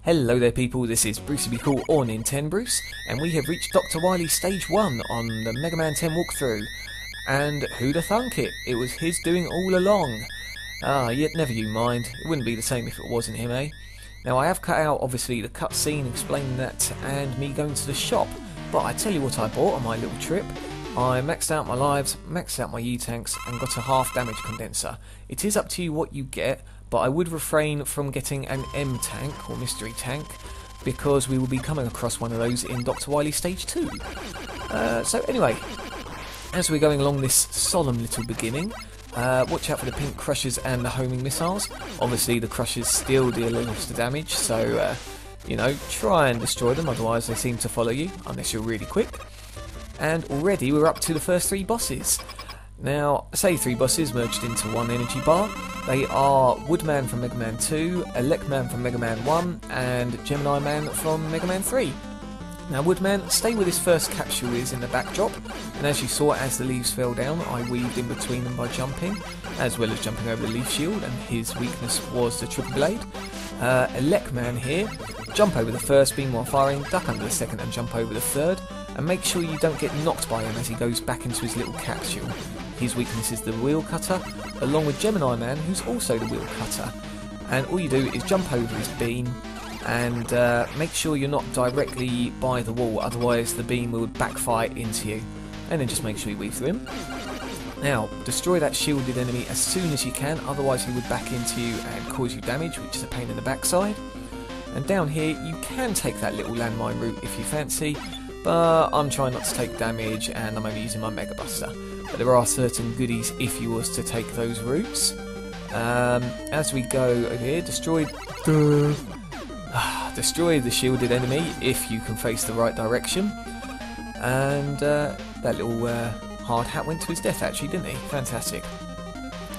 Hello there people, this is Brucey Be Cool or Nintendo Bruce, and we have reached Dr.Wily Stage 1 on the Megaman 10 walkthrough. And who'd have thunk it? It was his doing all along. Yet never you mind, it wouldn't be the same if it wasn't him, eh? Now I have cut out obviously the cutscene explaining that and me going to the shop, but I tell you what I bought on my little trip. I maxed out my lives, maxed out my E-tanks and got a half damage condenser. It is up to you what you get, but I would refrain from getting an M tank or mystery tank because we will be coming across one of those in Dr.Wily Stage 2. So anyway, as we're going along this solemn little beginning, watch out for the pink crushers and the homing missiles. Obviously the crushers still deal a lot of damage, so you know, try and destroy them, otherwise they seem to follow you, unless you're really quick. And already we're up to the first 3 bosses. Now, I say 3 bosses merged into one energy bar. They are Woodman from Megaman 2, Elecman from Megaman 1, and Gemini Man from Megaman 3. Now Woodman, stay where this first capsule is in the backdrop, and as you saw as the leaves fell down, I weaved in between them by jumping, as well as jumping over the leaf shield, and his weakness was the triple blade. Elecman here, jump over the first beam while firing, duck under the second and jump over the third, and make sure you don't get knocked by him as he goes back into his little capsule. His weakness is the wheel cutter, along with Gemini Man, who's also the wheel cutter. And all you do is jump over his beam and make sure you're not directly by the wall, otherwise the beam will backfire into you. And then just make sure you weave through him. Now, destroy that shielded enemy as soon as you can, otherwise he would back into you and cause you damage, which is a pain in the backside. And down here, you can take that little landmine route if you fancy, but I'm trying not to take damage and I'm only using my Mega Buster. But there are certain goodies if you was to take those routes. As we go over here, destroy the shielded enemy if you can face the right direction. And that little hard hat went to his death actually, didn't he? Fantastic.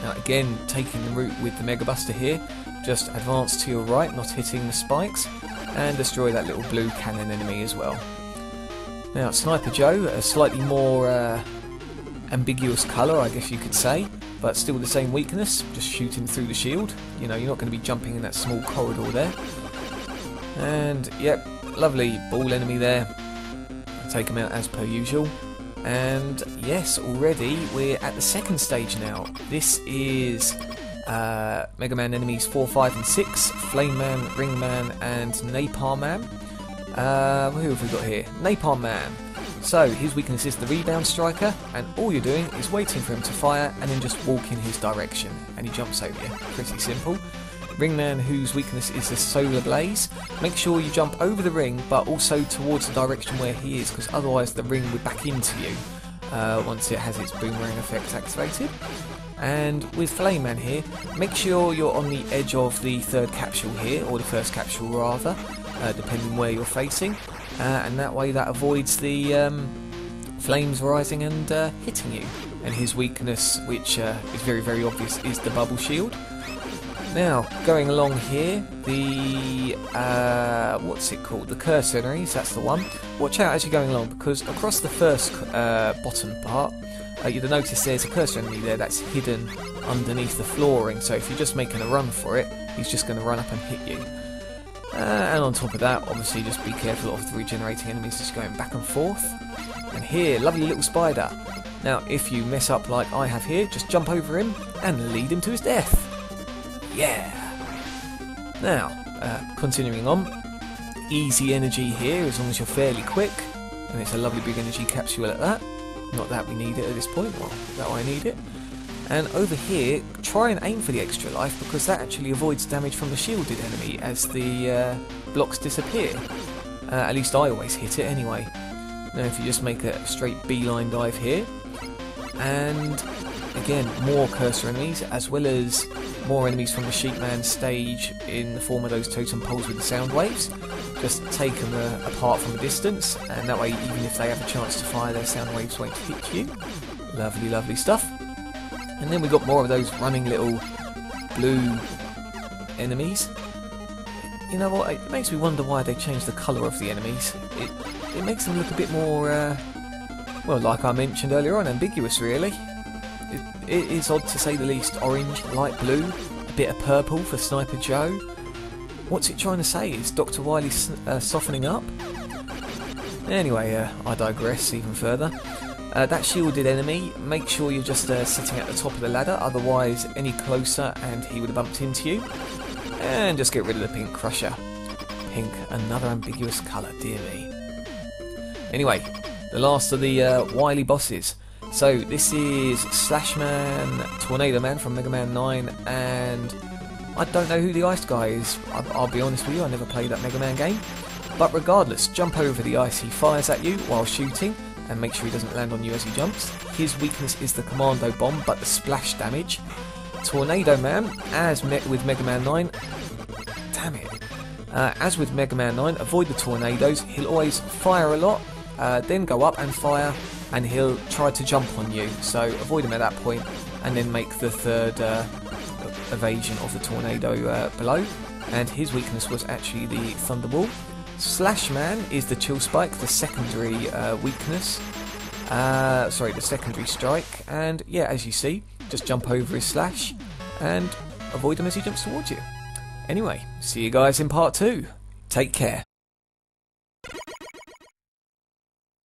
Now again, taking the route with the Mega Buster here, just advance to your right, not hitting the spikes, and destroy that little blue cannon enemy as well. Now Sniper Joe, a slightly more ambiguous colour I guess you could say, but still the same weakness, just shooting through the shield. You know, you're not going to be jumping in that small corridor there. And yep, lovely ball enemy there. Take him out as per usual. And yes, already we're at the second stage now. This is Mega Man enemies 4, 5 and 6, Flame Man, Ring Man and Napalm Man. Who have we got here? Napalm Man. So his weakness is the rebound striker, and all you're doing is waiting for him to fire and then just walk in his direction and he jumps over you. Pretty simple. Ringman, whose weakness is the solar blaze. Make sure you jump over the ring but also towards the direction where he is, because otherwise the ring would back into you once it has its boomerang effect activated. And with Flame Man here, make sure you're on the edge of the third capsule here, or the first capsule rather, depending where you're facing, and that way that avoids the flames rising and hitting you. And his weakness, which is very, very obvious, is the bubble shield. Now, going along here, the, what's it called? The cursor enemies, that's the one. Watch out as you're going along, because across the first bottom part, you'll notice there's a cursor enemy there that's hidden underneath the flooring, so if you're just making a run for it, he's just going to run up and hit you. And on top of that, obviously just be careful of the regenerating enemies just going back and forth. And here, lovely little spider. Now, if you mess up like I have here, just jump over him and lead him to his death. Yeah! Now, continuing on, easy energy here as long as you're fairly quick, and it's a lovely big energy capsule at that. Not that we need it at this point, well, that I need it. And over here, try and aim for the extra life, because that actually avoids damage from the shielded enemy as the blocks disappear. At least I always hit it anyway. Now if you just make a straight beeline dive here, and again, more cursor enemies, as well as more enemies from the Sheepman stage in the form of those totem poles with the sound waves. Just take them apart from a distance, and that way even if they have a chance to fire, their sound waves won't hit you. Lovely, lovely stuff. And then we've got more of those running little blue enemies. You know what, it makes me wonder why they changed the colour of the enemies. It makes them look a bit more, well, like I mentioned earlier on, ambiguous really. It is odd to say the least. Orange, light blue, a bit of purple for Sniper Joe. What's it trying to say? Is Dr.Wily softening up? Anyway, I digress even further. That shielded enemy, make sure you're just sitting at the top of the ladder, otherwise any closer and he would have bumped into you. And just get rid of the pink crusher. Pink, another ambiguous colour, dear me. Anyway, the last of the Wily bosses. So this is Slashman, Tornado Man from Mega Man 9, and I don't know who the ice guy is. I'll be honest with you, I never played that Mega Man game. But regardless, jump over the ice, he fires at you while shooting, and make sure he doesn't land on you as he jumps. His weakness is the commando bomb, but the splash damage. Tornado Man, as with Mega Man 9, damn it. As with Mega Man 9, avoid the tornadoes. He'll always fire a lot, then go up and fire, and he'll try to jump on you. So avoid him at that point, and then make the third evasion of the tornado below. And his weakness was actually the Thunderball. Slashman is the Chill Spike, the secondary weakness. Sorry, the secondary strike. And yeah, as you see, just jump over his slash and avoid him as he jumps towards you. Anyway, see you guys in part 2. Take care.